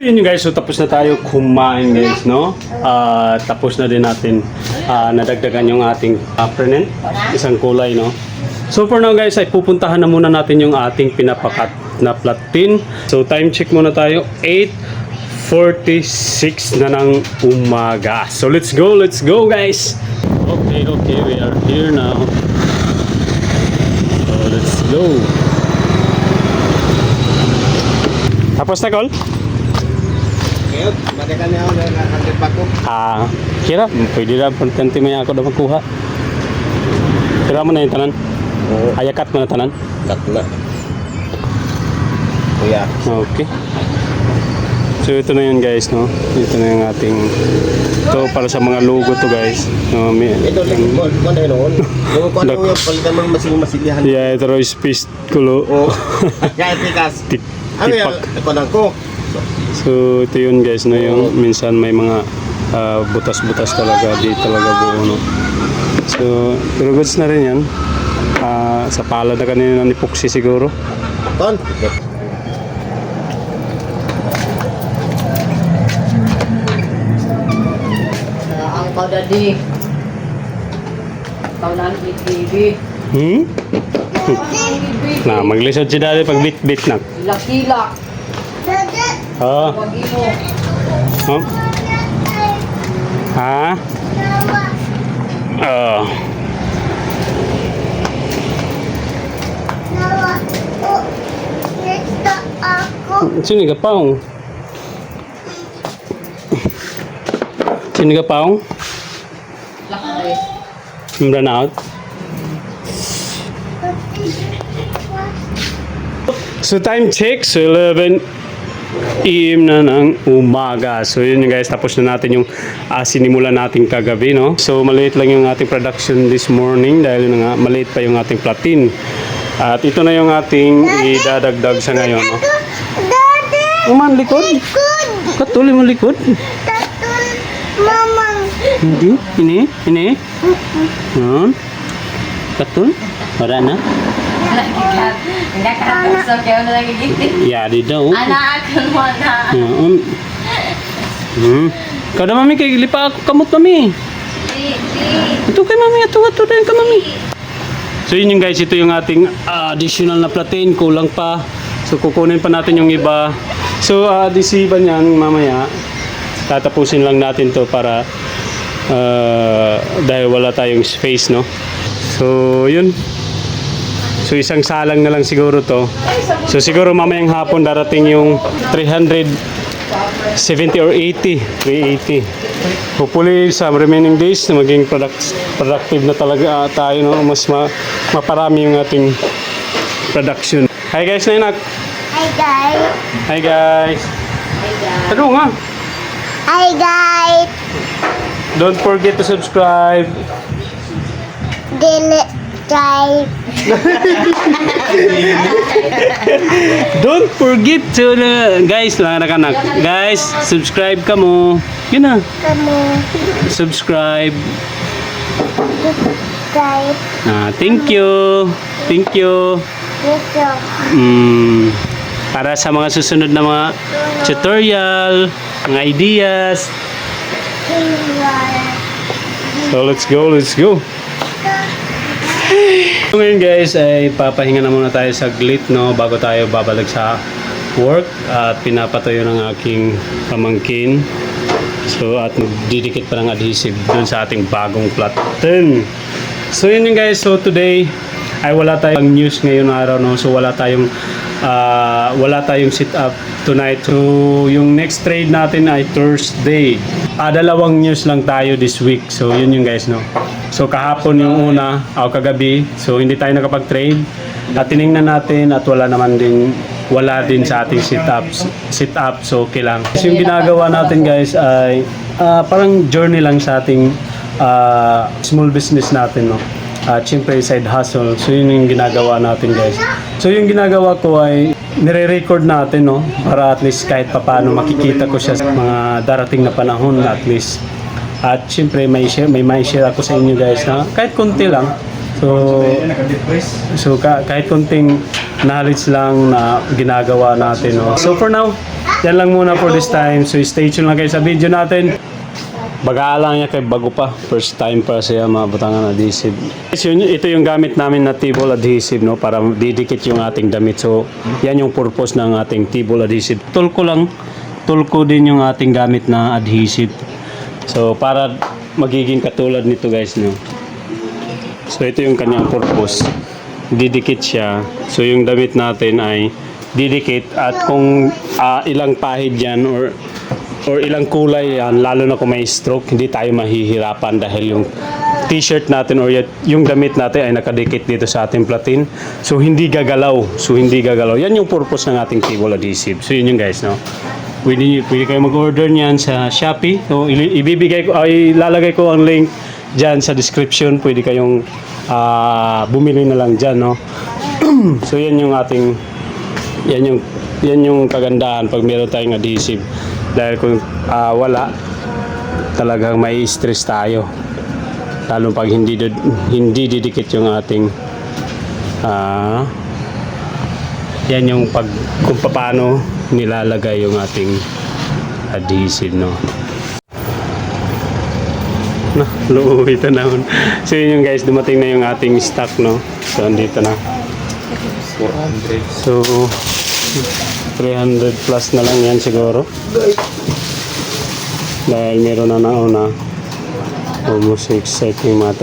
Yun guys, so tapos na tayo kumain guys, no? Tapos na din natin nadagdagan yung ating prenant, isang kulay, no? So for now guys, ay pupuntahan na muna natin yung ating pinapakat na platin. So time check muna tayo, 8:46 na ng umaga. So let's go guys! Okay, we are here now. So let's go! Tapos na, Col? Ngayon, madagan niya ako na nakakandip ako. Kira, pwede na, kontente may ako na magkuha. Kira mo na yung tanan? Oo. Ayakat mo na tanan? Kat na. Kuya. Okay. So ito na yun guys, no? Ito na yung ating, ito para sa mga logo to guys. No, Ito lang, kung ano yun? Yung kung ano yung palitan mga masing-masilihan. Yeah, ito raw space kulo. Oo. Kaya tikas. Ano yan? Ito lang ko. So ito yun guys, no? Yung minsan may mga butas-butas talaga, di talaga buo, no? So, pero goods na rin yan. Sa palad na kanina ni Puxi siguro. Ton? Ang Daddy. Kaunan baby. Na, maglisod si daddy pag bit-bit na. Kilak-kilak. Oh. Wagino. Oh. Ha? Oh. Sini ka paong? Sini ka paong? Lakay. Run out. So time check, so 11 AM na ng umaga. So yun guys, tapos na natin yung sinimulan natin kagabi, no? So maliit lang yung ating production this morning dahil nga maliit pa yung ating platin. At ito na yung ating idadagdag sa ngayon, no? Uman, likod? Katuloy mo likod? Hindi? Ini? Yan. Katul? Wala na? Hindi ka kapasok kayo na nagigiti. Yari daw. Anak mo na. Kau dah mami kay lipa ako kamot mami. Ito kay mami, ito dahil ka mami. So yun yung guys, ito yung ating additional na platin, kulang pa. So kukunin pa natin yung iba. So adhesive niyan mamaya. Tatapusin lang natin to para dahil wala tayong space, no? So yun. So isang salang na lang siguro to. So siguro mamayang hapon darating yung 370 or 80. 380. Hopefully sa remaining days na maging productive na talaga tayo, no? Mas maparami yung ating production. Hi guys, Nainak. Hi guys. Hi guys. Ano nga? Hi guys. Don't forget to subscribe. Delete guys. Don't forget to guys, anak-anak. Guys, subscribe ka mo. Yun na. Kamu Subscribe. guys. Thank you. Thank you. Dito. Para sa mga susunod na mga tutorial, mga ideas. So let's go. So ngayon guys, ay papahinga na muna tayo saglit, no, bago tayo babalik sa work. At pinapatayo ng aking pamangkin. So at magdidikit pa ng adhesive dun sa ating bagong platen. So yun yung guys, so today ay wala tayong news ngayon araw, no. So wala tayong sit up tonight. So yung next trade natin ay Thursday. Dalawang news lang tayo this week. So yun yung guys, no. So kahapon yung una, kagabi. So hindi tayo nakapag-trade. At tiningnan natin at wala din sa ating sit up. So okay lang. So yung ginagawa natin guys ay parang journey lang sa ating small business natin, no. Siyempre side hustle. So yun yung ginagawa natin guys. So yung ginagawa ko ay nire-record natin, no, para at least kahit papaano makikita ko siya sa mga darating na panahon at least. At siyempre may share ako sa inyo guys, na kahit konti lang So kahit konting knowledge lang na ginagawa natin, no? So for now, yan lang muna for this time. So stay tuned lang kayo sa video natin. Baga-alang niya kay bago pa. First time para siya mabutangan adhesive. So, ito yung gamit namin na T-ball adhesive, no? Para didikit yung ating damit. So yan yung purpose ng ating T-ball adhesive. Tulko din yung ating gamit na adhesive. So para magiging katulad nito guys, no? So ito yung kanyang purpose. Didikit siya. So yung damit natin ay didikit at kung ilang pahid yan or ilang kulay yan, lalo na kung may stroke, hindi tayo mahihirapan dahil yung t-shirt natin or yung damit natin ay nakadikit dito sa ating platin. So hindi gagalaw. Yan yung purpose ng ating T-ball adhesive. So yun yung guys, no? Pwede kayo mag-order niyan sa Shopee. So ilalagay ko ang link dyan sa description. Pwede kayong bumili na lang dyan, no? So yan yung ating yan yung kagandahan pag meron tayong adhesive. Dahil kung wala, talagang may stress tayo. Lalo pag hindi didikit yung ating yan yung kung paano nilalagay yung ating adhesive, no? Luwi ito na. So yun yung guys, dumating na yung ating stock, no? So andito na 400. So 300 plus na lang yan siguro dahil meron na nauna almost exciting mga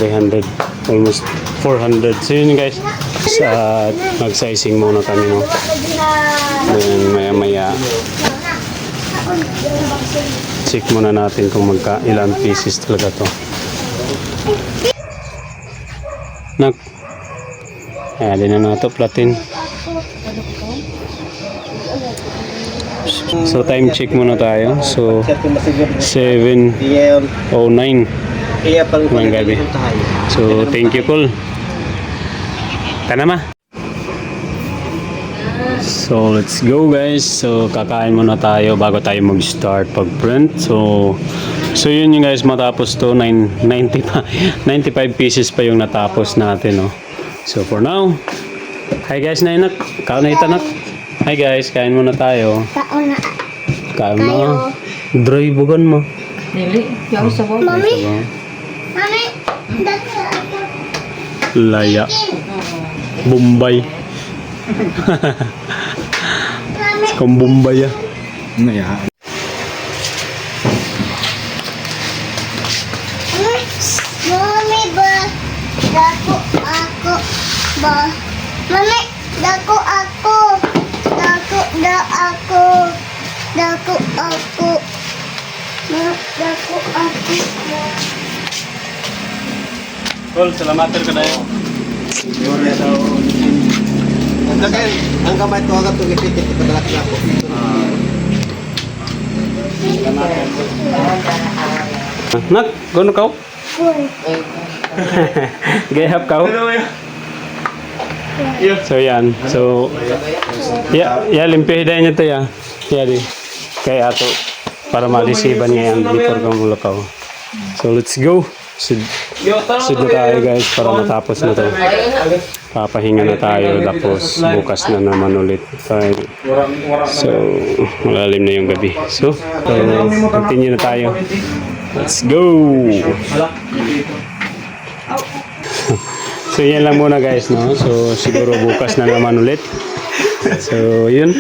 300 almost 400. So yun guys, mag-sizing muna kami, no? Then maya check muna natin kung ilang pieces talaga to. Din na nato platin. So time check muna tayo. So 7:09 ng gabi. So thank you Col. Tanama. So let's go guys. So kakain muna tayo bago tayo mag-start pag-print. So yun yung guys, matapos to 95 pieces pa yung natapos natin, no? So for now, hi guys, nainak. Kaon na itanak. Hi guys, kain muna tayo. Kauna. Kain mo. Dry bugan mo. Dili, yaw sa bo. Mami, dako ako. Laya. Bombay. Kung Bombay ah. Mami ba? Dako ako ba? Mami, dako ako. Dako ako. Dako ako. Dako ako. Col, salamat ka na yun. Ang kamay to agad to ipikit ipadalak na ako. Nak, gono kau? Cool. Gayhap kau? So yan. So limpihin niyo to ya. Di. Kaya ato para ma-receive ngayon before kang mulakaw. So let's go. Sid na tayo guys para matapos na to. Papahinga na tayo tapos bukas na naman ulit tayo. So malalim na yung gabi. So continue na tayo. Let's go. So yan lang muna guys, no? So siguro bukas na naman ulit. So yun.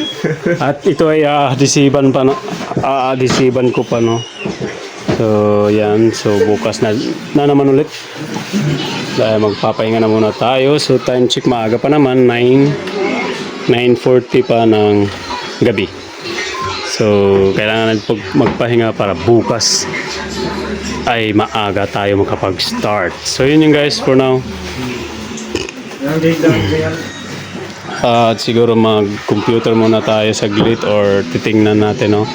At ito ay adhesiban pa, no? Adhesiban ko pa, no? So yan, so bukas na naman ulit. Dahil magpapahinga na muna tayo. So time check, maaga pa naman, 9:40 pa ng gabi. So kailangan natin magpahinga para bukas ay maaga tayo makapag-start. So yun yung guys for now. At siguro mag-computer muna tayo saglit or titingnan natin, no?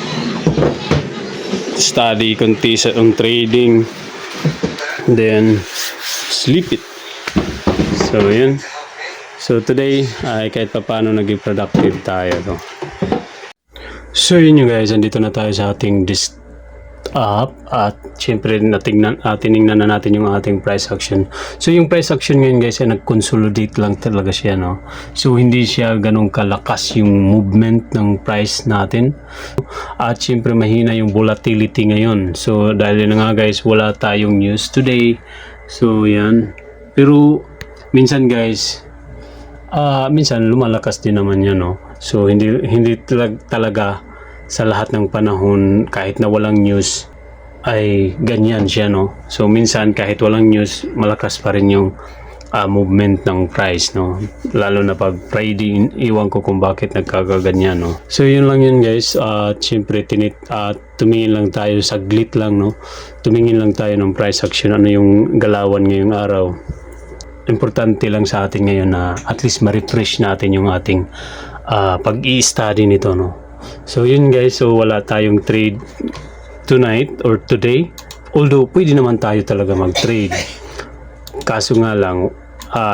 Study konti sa trading, then sleep it. So yun. So today ay kahit pa paano naging productive tayo, no? So yun yung guys, andito na tayo sa ating up at syempre tiningnan na natin yung ating price action. So yung price action ngayon guys ay nag-consolidate lang talaga siya, no? So hindi siya ganun kalakas yung movement ng price natin at syempre mahina yung volatility ngayon. So dahil na nga guys wala tayong news today, so yan. Pero minsan guys minsan lumalakas din naman yan, no? So hindi talaga sa lahat ng panahon kahit na walang news ay ganyan siya, no? So minsan kahit walang news malakas pa rin yung movement ng price, no? Lalo na pag Friday, iwan ko kung bakit nagkakaganyan, no? So yun lang yun guys. Siyempre tumingin lang tayo saglit lang, no? Tumingin lang tayo ng price action, ano yung galawan ngayong araw. Importante lang sa atin ngayon na at least ma-refresh natin yung ating pag-i-study nito, no? So yun guys, so wala tayong trade tonight or today, although pwede naman tayo talaga mag-trade, kaso nga lang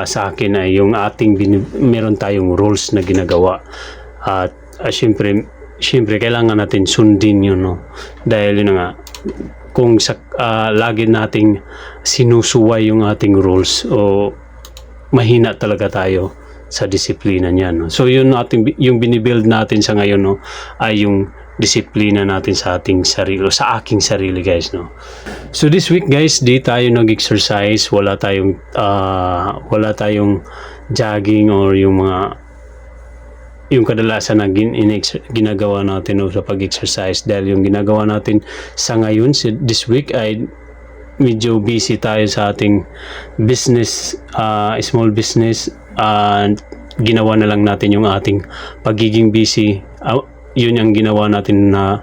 sa akin ay yung ating meron tayong rules na ginagawa at syempre kailangan natin sundin yun, no? Dahil yun nga, kung lagi nating sinusuway yung ating rules o mahina talaga tayo sa disiplina niyan, no? So yun yung binibuild natin sa ngayon, no, ay yung disiplina natin sa ating sarili, sa aking sarili guys, no. So this week guys, di tayo nag-exercise, wala tayong jogging or yung kadalasan na ginagawa natin, no, sa pag-exercise, dahil yung ginagawa natin sa ngayon this week ay medyo busy tayo sa ating business, small business, and ginawa na lang natin yung ating pagiging busy. Yun yung ginawa natin na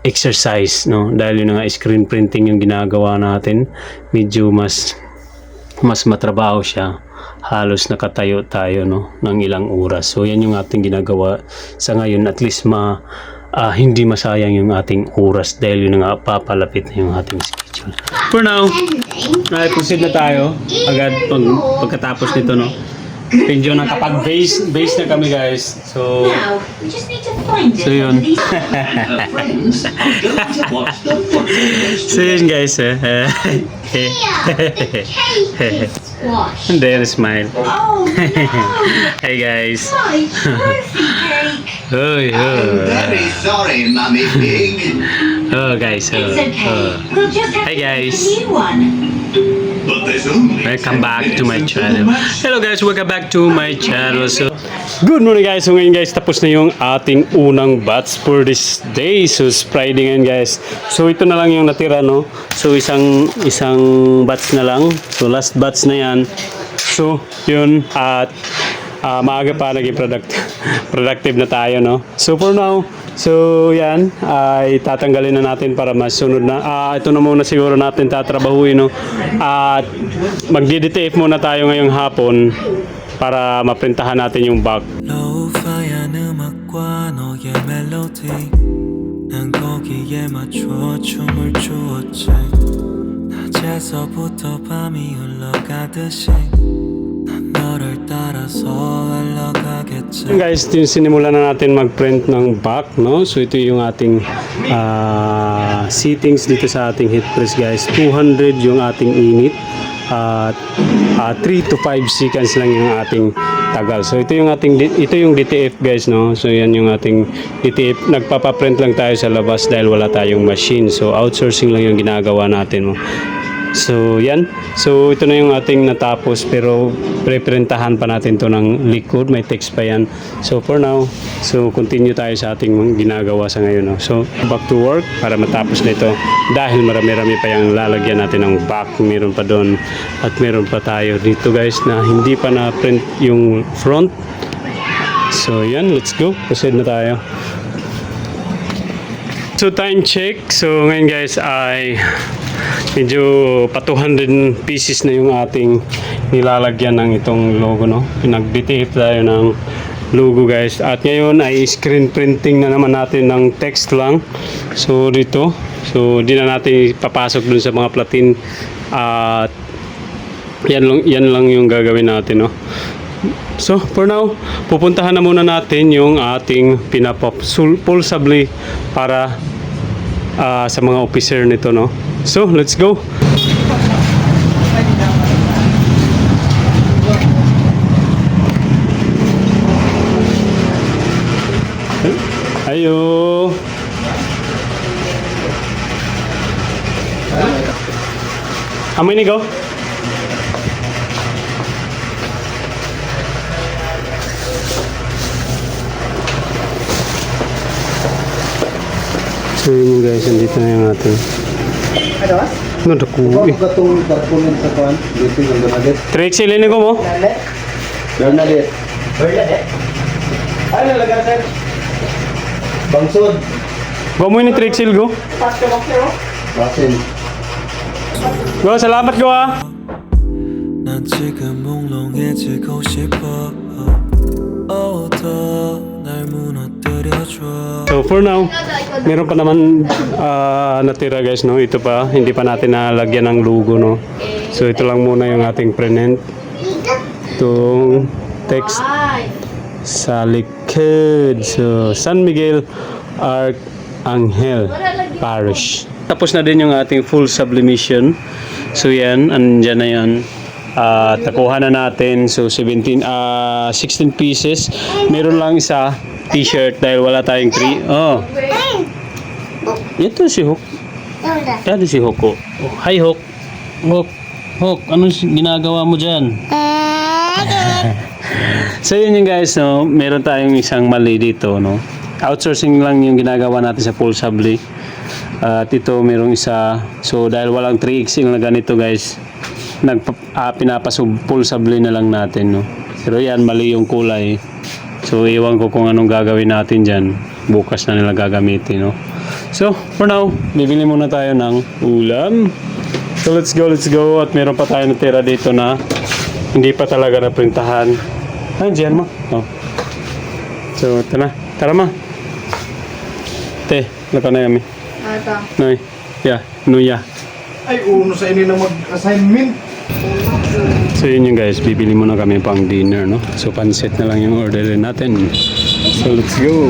exercise, no? Dahil yun nga screen printing yung ginagawa natin, medyo mas matrabaho siya. Halos nakatayo tayo, no, ng ilang oras. So yan yung ating ginagawa sa ngayon, at least hindi masayang yung ating oras dahil yun nga papalapit na yung ating schedule. For now, proceed na tayo agad pagkatapos nito, no. Medyo nakapag-base na kami guys. So Now, we just need to find it. So yun. So yun guys. Squash. And there smile. Oh, Hey guys. my trophy cake. Oh, Very sorry, Mummy Pig. oh guys. It's okay. We'll just have Hey, to make guys. a new one. But there's only Welcome 10 back to my minutes until channel. the match. Hello guys, welcome back to my channel. So, good morning guys. So ngayon guys, tapos na yung ating unang batch for this day. So it's Friday ngayon guys. So ito na lang yung natira, no. So isang batch na lang. So last batch na yan. So yun, at maaga pa naging productive na tayo, no. So for now, so yan ay tatanggalin na natin para masunod na. Ito na muna siguro natin tatrabahuin, no. At magdi-DTF muna tayo ngayong hapon para maprintahan natin yung bag. 로우파이한 음악과 너의 멜로디 난 거기에 맞춰 춤을 추었지 낮에서부터 밤이 흘러가듯이 난 너를 따라서 흘러가겠지 Guys, sinimulan na natin mag-print ng back, no? So ito yung ating settings dito sa ating heat press guys. 200 yung ating init at 3 to 5 seconds lang yung ating tagal. So ito yung DTF guys, no? So yan yung ating DTF. Nagpapa-print lang tayo sa labas dahil wala tayong machine. So outsourcing lang yung ginagawa natin, no? So yan. So ito na yung ating natapos, pero preprintahan pa natin to ng liquid, may text pa yan. So for now, so continue tayo sa ating ginagawa sa ngayon, no? So back to work para matapos na ito dahil marami-rami pa yung lalagyan natin ng back. Meron pa doon at meron pa tayo dito guys na hindi pa na print yung front. So yan, let's go. Proceed na tayo. So time check. So ngayon guys ay medyo pa 200 pieces na yung ating nilalagyan ng itong logo, no. Pinag-DTF tayo ng logo guys. At ngayon ay screen printing na naman natin ng text lang. So dito. So di na natin papasok dun sa mga platin. At yan lang yung gagawin natin, no. So for now, pupuntahan na muna natin yung ating pinapulsably para sa mga officer nito, no? So, let's go! Ayo! How many go? So yun yung guys, andito na yung ating nadakuwi. Katong document sa kuan, dito yung Bernadette. 3XL ini ko mo? Bernadette. Ay, nalaga sir. Bangsod. Go mo yung 3XL go? Basin. Go, salamat go ah! 난 지금 몽롱해지고 싶어 날 무너뜨려줘 So for now, meron pa naman natira guys, no? Ito pa, hindi pa natin nalagyan ng logo, no? So ito lang muna yung ating print. Itong text sa likod. So San Miguel Arcangel Parish. Tapos na din yung ating full sublimation. So yan, andyan na yan. Takuha na natin. So 16 pieces. Meron lang isa t-shirt dahil wala tayong 3. Oh. Ito si Hook. Ito si Hook. Oh. Hi Hook. Hook, anong ginagawa mo dyan? So yun yung guys, no? Meron tayong isang mali dito, no? Outsourcing lang yung ginagawa natin sa full subli. At ito merong isa. So dahil walang 3XL na ganito guys, pinapasub full subli na lang natin, no? Pero yan, mali yung kulay. So iwan ko kung anong gagawin natin dyan. Bukas na nila gagamitin, no? So for now, bibili muna tayo ng ulam. So let's go. At meron pa tayo natira dito na hindi pa talaga naprintahan. Ay, dyan mo. Oh. So tara ma. Te, naka na yami. Ito. Noy. Yeah, nuya. Ay, uno sa ini na mag-assignment. So yun yung guys, bibili muna kami pang dinner, no? So pansit na lang yung orderin natin. So let's go.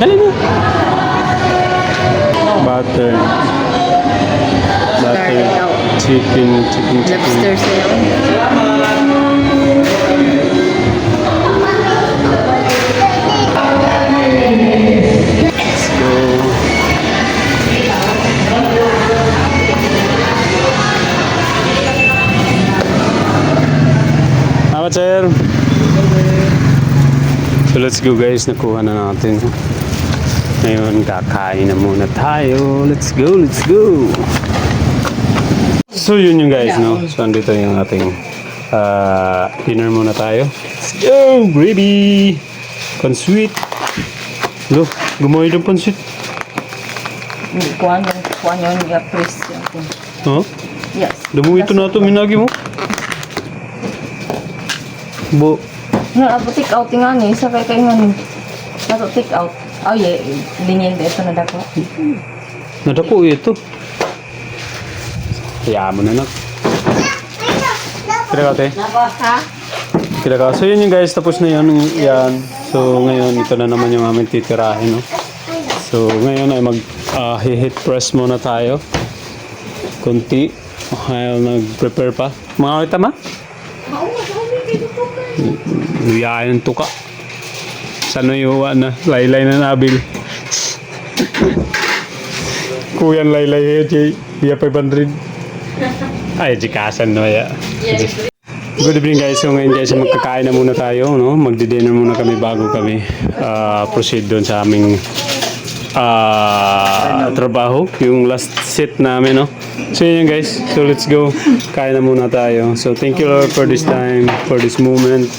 Dali na. Butter, chicken. Lobster sa'yo. Let's go. Salamat sir. So let's go guys, nakuha na natin. Ngayon, kakain na muna tayo. Let's go. So yun yung guys, no? So andito yung ating dinner muna tayo. Let's go, baby! Pansweet. Lo, gumawa yung pansweet. Kuhan yun, i-appress yun. Oh? Yes. Damo ito na ito, minagi mo. Bo. Take out nga ni, sa kay nga ni. Nato take out. Oh yeah, lingin dito na dako. Nadako ito. Kaya mo na nak. Kira ka, te? Ha? Kira ka. So yun yung guys, tapos na yun. Yan. So ngayon, ito na naman yung aming titirahin, no? So ngayon ay hit press muna tayo. Kunti. Ayaw nag-prepare pa. Mga kita ma? Iyayan to ka. Sano yung na? Laylay na nabil. Kuyan laylay yun. Iya 500. Ay, jikasan na ya. Good evening guys. So ngayon guys, magkakain na muna tayo, no? Magdi-dinner muna kami bago kami proceed doon sa aming trabaho. Yung last set namin, no? So yun guys. So let's go. Kain na muna tayo. So thank you Lord for this time, for this moment,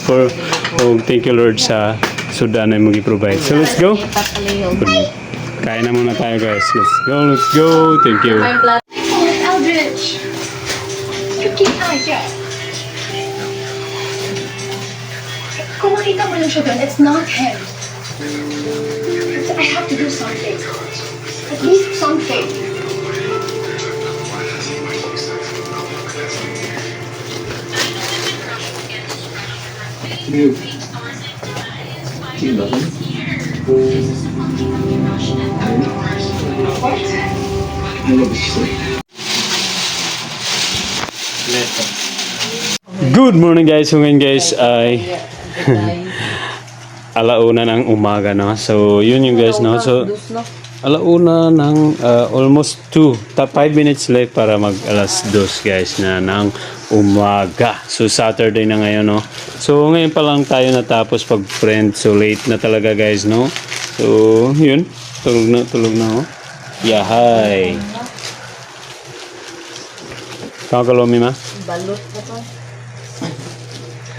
thank you Lord sa sudan na mag-provide. So let's go. Kain na muna tayo guys. Let's go. Thank you. Eldridge. You keep Kung makita mo lang siya doon, it's not him. I have to do something. At least something. Good morning guys. So ngayon guys ay alauna ng umaga no. So yun yung guys no. So alauna ng almost 5 minutes late para mag alas 2 guys na ng umaga. So Saturday na ngayon no. So ngayon pa lang tayo natapos pag friend. So late na talaga guys no. So yun. Tulog na oh. Yahay. Kakalomi ma? Balot na to.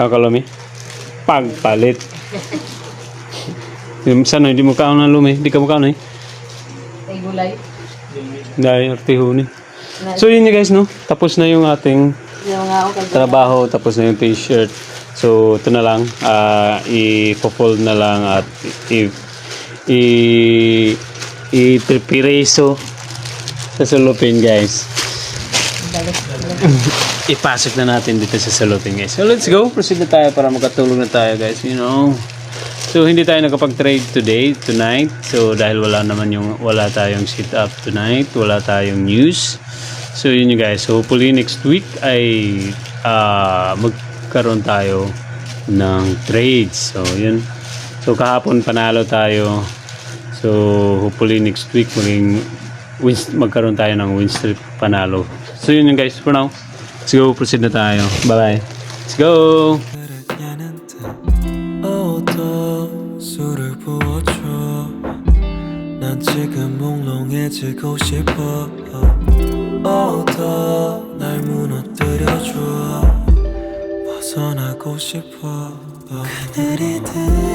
Kakalomi? Pagpalit. Yung sana hindi mo kaon na lumi. Hindi ka mo kaon eh. Ay gulay. Dahil artiho ni. So yun guys no. Tapos na yung ating Yung nga ako trabaho. Tapos na yung t-shirt. So ito na lang. I-fold na lang at i-prepareso sa salupin guys. Ipasok na natin dito sa salupin guys. So let's go. Proceed na tayo para makatulog na tayo guys. You know. So hindi tayo nakapag-trade tonight. So dahil wala tayong sit up tonight, wala tayong news. So yun yung guys. So hopefully next week ay magkaroon tayo ng trades. So yun. So kahapon panalo tayo. So hopefully next week magkaroon tayo ng win streak panalo. So yun yung guys for now. Let's go. Proceed na tayo. Bye bye. Let's go. 술을 부어줘 난 지금 몽롱해지고 싶어 날 무너뜨려줘 벗어나고 싶어 그늘이 들